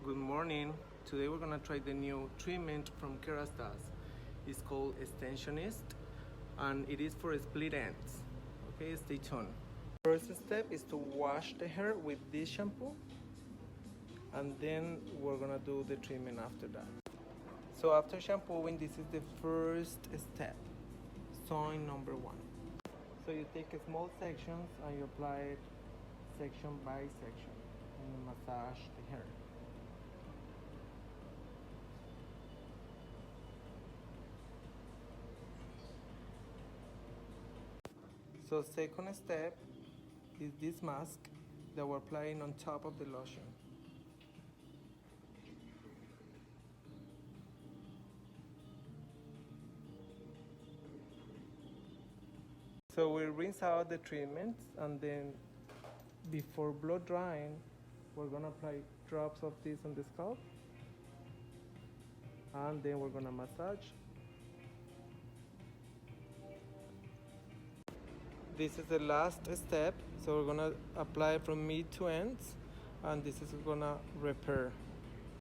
Good morning. Today we're gonna try the new treatment from Kérastase. It's called Extensioniste and it is for split ends. Okay, stay tuned. First step is to wash the hair with this shampoo and then we're gonna do the treatment after that. So after shampooing, this is the first step, sewing number 1. So you take small sections and you apply it section by section and you massage the hair. So second step is this mask that we're applying on top of the lotion. So we rinse out the treatments and then before blow drying, we're gonna apply drops of this on the scalp and then we're gonna massage. This is the last step, so we're gonna apply from mid to ends and this is gonna repair.